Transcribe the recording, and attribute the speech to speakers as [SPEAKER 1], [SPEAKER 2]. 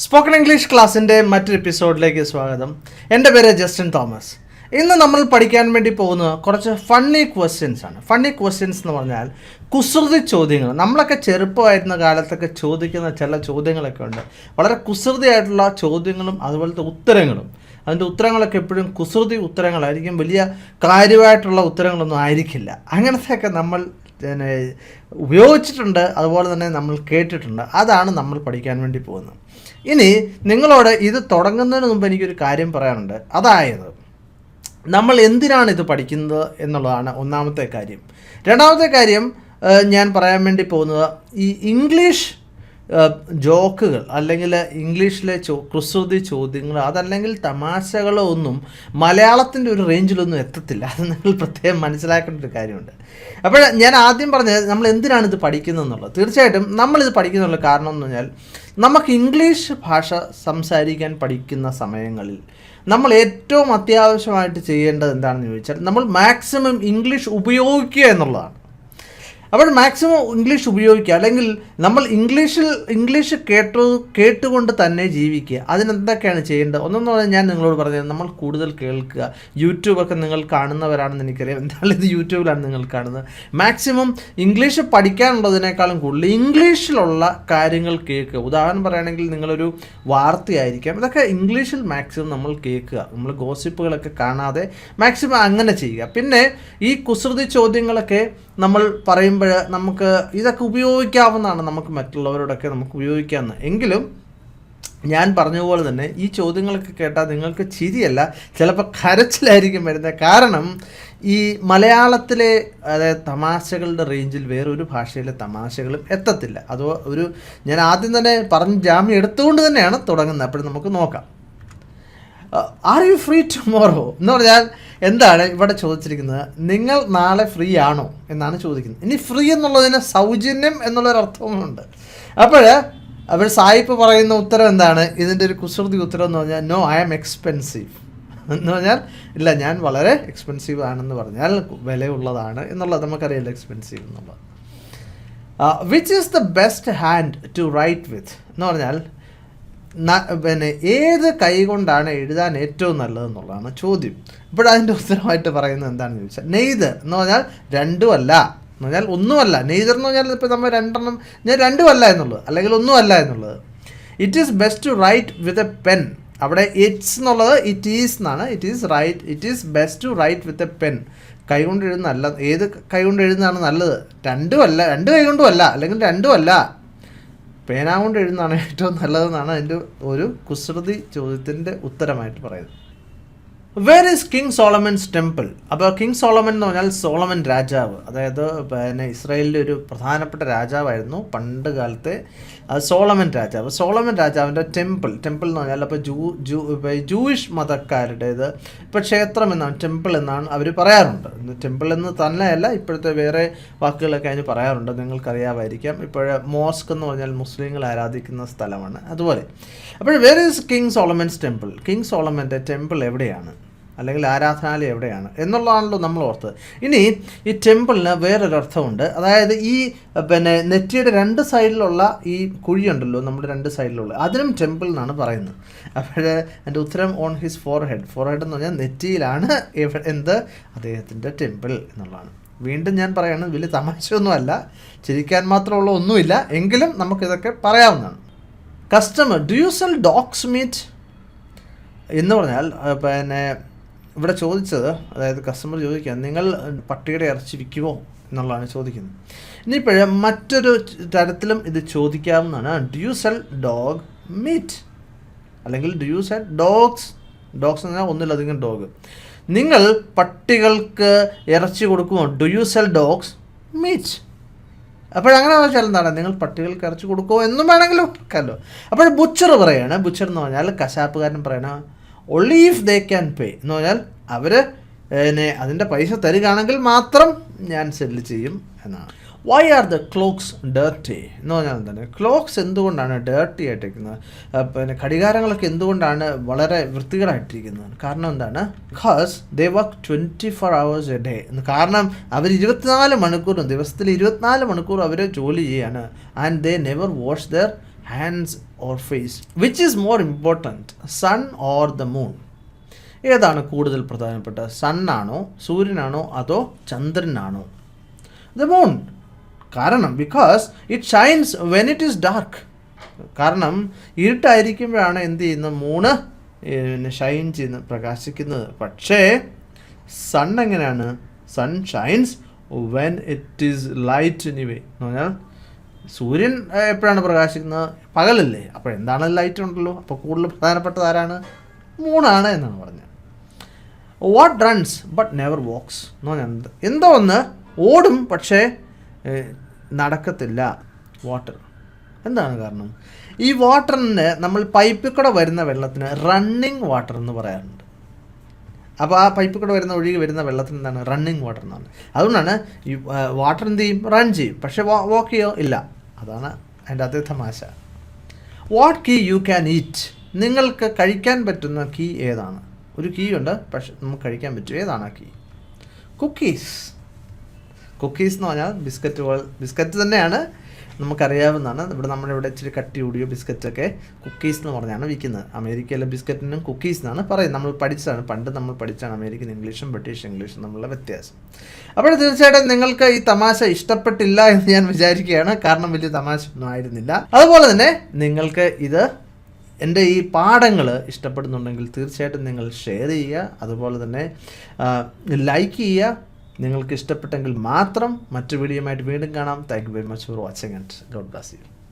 [SPEAKER 1] Spoken English ക്ലാസ്സിൻ്റെ മറ്റൊരു എപ്പിസോഡിലേക്ക് സ്വാഗതം. എൻ്റെ പേര് ജസ്റ്റിൻ തോമസ്. ഇന്ന് നമ്മൾ പഠിക്കാൻ വേണ്ടി പോകുന്നത് കുറച്ച് ഫണ്ണി ക്വസ്റ്റ്യൻസ് ആണ്. ഫണ്ണി ക്വസ്റ്റ്യൻസ് എന്ന് പറഞ്ഞാൽ കുസൃതി ചോദ്യങ്ങൾ. നമ്മളൊക്കെ ചെറുപ്പമായിരുന്ന കാലത്തൊക്കെ ചോദിക്കുന്ന ചില ചോദ്യങ്ങളൊക്കെ ഉണ്ട്. വളരെ കുസൃതിയായിട്ടുള്ള ചോദ്യങ്ങളും അതുപോലത്തെ ഉത്തരങ്ങളും. അതിൻ്റെ ഉത്തരങ്ങളൊക്കെ എപ്പോഴും കുസൃതി ഉത്തരങ്ങളായിരിക്കും, വലിയ കാര്യമായിട്ടുള്ള ഉത്തരങ്ങളൊന്നും ആയിരിക്കില്ല. അങ്ങനത്തെയൊക്കെ നമ്മൾ ഉപയോഗിച്ചിട്ടുണ്ട്, അതുപോലെ തന്നെ നമ്മൾ കേട്ടിട്ടുണ്ട്. അതാണ് നമ്മൾ പഠിക്കാൻ വേണ്ടി പോകുന്നത്. ഇനി നിങ്ങളോട് ഇത് തുടങ്ങുന്നതിന് മുമ്പ് എനിക്കൊരു കാര്യം പറയാനുണ്ട്. അതായത് നമ്മൾ എന്തിനാണ് ഇത് പഠിക്കുന്നത് എന്നുള്ളതാണ് ഒന്നാമത്തെ കാര്യം. രണ്ടാമത്തെ കാര്യം ഞാൻ പറയാൻ വേണ്ടി പോകുന്നത് ഈ ഇംഗ്ലീഷ് ജോക്കുകൾ അല്ലെങ്കിൽ ഇംഗ്ലീഷിലെ കുസൃതി ചോദ്യങ്ങൾ അതല്ലെങ്കിൽ തമാശകളോ ഒന്നും മലയാളത്തിൻ്റെ ഒരു റേഞ്ചിലൊന്നും എത്തത്തില്ല. അത് നിങ്ങൾ പ്രത്യേകം മനസ്സിലാക്കേണ്ട ഒരു കാര്യമുണ്ട്. അപ്പോൾ ഞാൻ ആദ്യം പറഞ്ഞത് നമ്മൾ എന്തിനാണ് ഇത് പഠിക്കുന്നത് എന്നുള്ളത്. തീർച്ചയായിട്ടും നമ്മളിത് പഠിക്കുന്നുള്ള കാരണം എന്ന് പറഞ്ഞാൽ നമുക്ക് ഇംഗ്ലീഷ് ഭാഷ സംസാരിക്കാൻ പഠിക്കുന്ന സമയങ്ങളിൽ നമ്മൾ ഏറ്റവും അത്യാവശ്യമായിട്ട് ചെയ്യേണ്ടത് എന്താണെന്ന് ചോദിച്ചാൽ നമ്മൾ മാക്സിമം ഇംഗ്ലീഷ് ഉപയോഗിക്കുക എന്നുള്ളതാണ്. അപ്പോൾ മാക്സിമം ഇംഗ്ലീഷ് ഉപയോഗിക്കുക, അല്ലെങ്കിൽ നമ്മൾ ഇംഗ്ലീഷ് കേട്ടുകൊണ്ട് തന്നെ ജീവിക്കുക. അതിനെന്തൊക്കെയാണ് ചെയ്യേണ്ടത്? ഒന്നെന്ന് പറഞ്ഞാൽ ഞാൻ നിങ്ങളോട് പറഞ്ഞത് നമ്മൾ കൂടുതൽ കേൾക്കുക. യൂട്യൂബൊക്കെ നിങ്ങൾ കാണുന്നവരാണെന്ന് എനിക്കറിയാം. എന്തായാലും ഇത് യൂട്യൂബിലാണ് നിങ്ങൾ കാണുന്നത്. മാക്സിമം ഇംഗ്ലീഷ് പഠിക്കാനുള്ളതിനേക്കാളും കൂടുതൽ ഇംഗ്ലീഷിലുള്ള കാര്യങ്ങൾ കേൾക്കുക. ഉദാഹരണം പറയുകയാണെങ്കിൽ നിങ്ങളൊരു വാർത്തയായിരിക്കാം, ഇതൊക്കെ ഇംഗ്ലീഷിൽ മാക്സിമം നമ്മൾ കേൾക്കുക. നമ്മൾ ഗോസിപ്പുകളൊക്കെ കാണാതെ മാക്സിമം അങ്ങനെ ചെയ്യുക. പിന്നെ ഈ കുസൃതി ചോദ്യങ്ങളൊക്കെ നമ്മൾ പറയുമ്പോൾ നമുക്ക് ഇതൊക്കെ ഉപയോഗിക്കാവുന്നതാണ്. നമുക്ക് മറ്റുള്ളവരോടൊക്കെ നമുക്ക് ഉപയോഗിക്കാവുന്ന. എങ്കിലും ഞാൻ പറഞ്ഞതുപോലെ തന്നെ ഈ ചോദ്യങ്ങളൊക്കെ കേട്ടാൽ നിങ്ങൾക്ക് ചിരിയല്ല, ചിലപ്പോൾ കരച്ചിലായിരിക്കും വരുന്നത്. കാരണം ഈ മലയാളത്തിലെ അതായത് തമാശകളുടെ റേഞ്ചിൽ വേറൊരു ഭാഷയിലെ തമാശകളും എത്തത്തില്ല. അതോ ഞാൻ ആദ്യം തന്നെ പറഞ്ഞ് ജാമ്യം എടുത്തുകൊണ്ട് തന്നെയാണ് തുടങ്ങുന്നത്. അപ്പോൾ നമുക്ക് നോക്കാം. ആർ യു ഫ്രീ ടുമോറോ എന്ന് പറഞ്ഞാൽ എന്താണ് ഇവിടെ ചോദിച്ചിരിക്കുന്നത്? നിങ്ങൾ നാളെ ഫ്രീ ആണോ എന്നാണ് ചോദിക്കുന്നത്. ഇനി ഫ്രീ എന്നുള്ളതിന് സൗജന്യം എന്നുള്ളൊരർത്ഥവുമുണ്ട്. അപ്പോൾ സായിപ്പ് പറയുന്ന ഉത്തരം എന്താണ്? ഇതിൻ്റെ ഒരു കുസൃതി ഉത്തരം എന്ന് പറഞ്ഞാൽ നോ ഐ ആം എക്സ്പെൻസീവ് എന്ന് പറഞ്ഞാൽ ഇല്ല, ഞാൻ വളരെ എക്സ്പെൻസീവ് ആണെന്ന് പറഞ്ഞാൽ വിലയുള്ളതാണ് എന്നുള്ളത് നമുക്കറിയില്ല എക്സ്പെൻസീവ് എന്നുള്ളത്. Which is the best hand to write with എന്ന് പറഞ്ഞാൽ പിന്നെ ഏത് കൈ കൊണ്ടാണ് എഴുതാൻ ഏറ്റവും നല്ലതെന്നുള്ളതാണ് ചോദ്യം. ഇപ്പോഴതിൻ്റെ ഉത്തരമായിട്ട് പറയുന്നത് എന്താണെന്ന് ചോദിച്ചാൽ നെയ്തർ എന്ന് പറഞ്ഞാൽ രണ്ടുമല്ല എന്ന് പറഞ്ഞാൽ ഒന്നുമല്ല. നെയ്തർ എന്ന് പറഞ്ഞാൽ ഇപ്പോൾ നമ്മൾ ഞാൻ രണ്ടുമല്ല എന്നുള്ളത് അല്ലെങ്കിൽ ഒന്നുമല്ല എന്നുള്ളത്. It is best to write with a pen. അവിടെ ഇറ്റ്സ് എന്നുള്ളത് ഇറ്റ് ഈസ് എന്നാണ്. It is best to write with a pen. കൈ കൊണ്ട് എഴുതുന്ന നല്ല, ഏത് കൈ കൊണ്ട് എഴുതുന്നതാണ് നല്ലത്? രണ്ട് കൈ കൊണ്ടും അല്ല, അല്ലെങ്കിൽ രണ്ടുമല്ല, പേന കൊണ്ട് എഴുതുന്നതാണ് ഏറ്റവും നല്ലതെന്നാണ് അതിൻ്റെ ഒരു കുസൃതി ചോദ്യത്തിൻ്റെ ഉത്തരമായിട്ട് പറയുന്നത്. Where is king Solomon's temple? അപ്പോൾ കിങ് സോളമൻ എന്ന് പറഞ്ഞാൽ സോളമൻ രാജാവ്, അതായത് പിന്നെ ഇസ്രായേലിലെ ഒരു പ്രധാനപ്പെട്ട രാജാവായിരുന്നു പണ്ട് കാലത്തെ സോളമൻ രാജാവ്. സോളമൻ രാജാവിൻ്റെ ടെമ്പിൾ എന്ന് പറഞ്ഞാൽ അപ്പോൾ ജൂയിഷ് മതക്കാരുടേത് ഇപ്പോൾ ക്ഷേത്രം എന്നാണ്, ടെമ്പിൾ എന്നാണ് അവർ പറയാറുണ്ട്. ടെമ്പിൾ എന്ന് തന്നെയല്ല, ഇപ്പോഴത്തെ വേറെ വാക്കുകളൊക്കെ അതിന് പറയാറുണ്ട്, നിങ്ങൾക്കറിയാമായിരിക്കാം. ഇപ്പോൾ മോസ്ക് എന്ന് പറഞ്ഞാൽ മുസ്ലിങ്ങൾ ആരാധിക്കുന്ന സ്ഥലമാണ്. അതുപോലെ അപ്പോൾ where is king Solomon's temple? King സോളമൻ്റെ ടെമ്പിൾ എവിടെയാണ്, അല്ലെങ്കിൽ ആരാധനാലയം എവിടെയാണ് എന്നുള്ളതാണല്ലോ നമ്മൾ ഓർത്തത്. ഇനി ഈ ടെമ്പിളിന് വേറൊരർത്ഥമുണ്ട്. അതായത് ഈ പിന്നെ നെറ്റിയുടെ രണ്ട് സൈഡിലുള്ള ഈ കുഴിയുണ്ടല്ലോ, നമ്മുടെ രണ്ട് സൈഡിലുള്ള, അതിനും ടെമ്പിൾ എന്നാണ് പറയുന്നത്. അപ്പോൾ എൻ്റെ ഉത്തരം ഓൺ ഹിസ് ഫോർഹെഡ് എന്ന് പറഞ്ഞാൽ നെറ്റിയിലാണ് അദ്ദേഹത്തിൻ്റെ ടെമ്പിൾ എന്നുള്ളതാണ്. വീണ്ടും ഞാൻ പറയുന്നത് വലിയ തമാശയൊന്നുമല്ല, ചിരിക്കാൻ മാത്രമുള്ള ഒന്നുമില്ല, എങ്കിലും നമുക്കിതൊക്കെ പറയാവുന്നതാണ്. Customer, do you sell dogs meat എന്ന് പറഞ്ഞാൽ പിന്നെ ഇവിടെ ചോദിച്ചത്, അതായത് കസ്റ്റമർ ചോദിക്കുക നിങ്ങൾ പട്ടിയുടെ ഇറച്ചി വിൽക്കുമോ എന്നുള്ളതാണ് ചോദിക്കുന്നത്. ഇനിയിപ്പോൾ മറ്റൊരു തരത്തിലും ഇത് ചോദിക്കാവുന്നതാണ്. Do you sell dog meat, അല്ലെങ്കിൽ ഡു യു സെൽ ഡോഗ്സ് എന്ന് പറഞ്ഞാൽ ഒന്നിലധികം ഡോഗ്. നിങ്ങൾ പട്ടികൾക്ക് ഇറച്ചി കൊടുക്കുമോ? Do you sell dogs meat. അപ്പോഴങ്ങനെ വെച്ചാൽ എന്താണ്, നിങ്ങൾ പട്ടികൾക്ക് ഇറച്ചി കൊടുക്കുമോ എന്നും വേണമെങ്കിലും വെക്കാമല്ലോ. അപ്പോൾ ബുച്ചർ പറയാണ്, ബുച്ചർ എന്ന് പറഞ്ഞാൽ കശാപ്പുകാരൻ പറയണ only if they can pay എന്ന് പറഞ്ഞാൽ അവർ അതിൻ്റെ പൈസ തരികയാണെങ്കിൽ മാത്രം ഞാൻ സെല്ല് ചെയ്യും എന്നാണ്. Why are the clocks dirty എന്ന് പറഞ്ഞാൽ എന്താണ്? ക്ലോക്സ് എന്തുകൊണ്ടാണ് ഡേർട്ടി ആയിട്ടിരിക്കുന്നത്? പിന്നെ ഘടികാരങ്ങളൊക്കെ എന്തുകൊണ്ടാണ് വളരെ വൃത്തികേടായിട്ടിരിക്കുന്നത്? കാരണം എന്താണ്? Because they work 24 hours a day. കാരണം അവർ 24 മണിക്കൂറും, ദിവസത്തിൽ 24 മണിക്കൂർ അവർ ജോലി ചെയ്യാണ്. And they never wash there hands or face? Which is more important, sun or the moon? ഏതാണ് കൂടുതൽ പ്രധാനപ്പെട്ട, സണ്ണാണോ, സൂര്യനാണോ, അതോ ചന്ദ്രനാണോ? The moon. കാരണം because it shines when it is dark. കാരണം ഇരുട്ടായിരിക്കുമ്പോഴാണ് എന്ത് ചെയ്യുന്നത്, മൂണ് ഷൈൻ ചെയ്യുന്നത്, പ്രകാശിക്കുന്നത്. പക്ഷേ സൺ എങ്ങനെയാണ്, sun shines when it is light anyway. എന്ന് പറഞ്ഞാൽ സൂര്യൻ എപ്പോഴാണ് പ്രകാശിക്കുന്നത്, പകലല്ലേ. അപ്പോൾ എന്താണ്, ലൈറ്റ് ഉണ്ടല്ലോ. അപ്പോൾ കൂടുതൽ പ്രധാനപ്പെട്ടത് ആരാണ്, മൂണാണ് എന്നാണ് പറഞ്ഞത്. What runs but never walks എന്ന് പറഞ്ഞാൽ എന്തോ ഒന്ന് ഓടും പക്ഷേ നടക്കത്തില്ല, വാട്ടർ. എന്താണ് കാരണം? ഈ വാട്ടറിന് നമ്മൾ പൈപ്പിൽ കൂടെ വരുന്ന വെള്ളത്തിന് റണ്ണിങ് വാട്ടർ എന്ന് പറയാറുണ്ട്. അപ്പോൾ ആ പൈപ്പിൽ കൂടെ വരുന്ന, ഒഴുകി വരുന്ന വെള്ളത്തിന് എന്താണ്, റണ്ണിങ് വാട്ടർ എന്നാണ്. അതുകൊണ്ടാണ് ഈ വാട്ടർ എന്ത് ചെയ്യും, റൺ ചെയ്യും, പക്ഷേ വാക്ക് ചെയ്യോ ഇല്ല. അതാണ് അതിൻ്റെ അതേ തമാശ. What key you can eat? നിങ്ങൾക്ക് കഴിക്കാൻ പറ്റുന്ന കീ ഏതാണ്? ഒരു കീ ഉണ്ട്, പക്ഷെ നമുക്ക് കഴിക്കാൻ പറ്റും. ഏതാണ് ആ കീ? കുക്കീസ്. കുക്കീസ് എന്ന് പറഞ്ഞാൽ ബിസ്ക്കറ്റ് തന്നെയാണ്, നമുക്കറിയാവുന്നതാണ്. നമ്മളിവിടെ ഇച്ചിരി കട്ടി കൂടിയോ ബിസ്ക്കറ്റൊക്കെ കുക്കീസ് എന്ന് പറഞ്ഞാണ് വിൽക്കുന്നത്. അമേരിക്കയിലെ ബിസ്ക്കറ്റിനും കുക്കീസ് എന്നാണ് പറയുന്നത്. നമ്മൾ പഠിച്ചതാണ്, പണ്ട് നമ്മൾ പഠിച്ചാണ് അമേരിക്കൻ ഇംഗ്ലീഷും ബ്രിട്ടീഷ് ഇംഗ്ലീഷും തമ്മിലുള്ള വ്യത്യാസം. അപ്പോൾ തീർച്ചയായിട്ടും നിങ്ങൾക്ക് ഈ തമാശ ഇഷ്ടപ്പെട്ടില്ല എന്ന് ഞാൻ വിചാരിക്കുകയാണ്. കാരണം വലിയ തമാശ ഒന്നും ആയിരുന്നില്ല. അതുപോലെ തന്നെ നിങ്ങൾക്ക് ഇത് എൻ്റെ ഈ പാഠങ്ങൾ ഇഷ്ടപ്പെടുന്നുണ്ടെങ്കിൽ തീർച്ചയായിട്ടും നിങ്ങൾ ഷെയർ ചെയ്യുക. അതുപോലെ തന്നെ ലൈക്ക് ചെയ്യുക. നിങ്ങൾക്ക് ഇഷ്ടപ്പെട്ടെങ്കിൽ മാത്രം. മറ്റു വീഡിയോയുമായിട്ട് വീണ്ടും കാണാം. Thank you very much for watching and God bless you.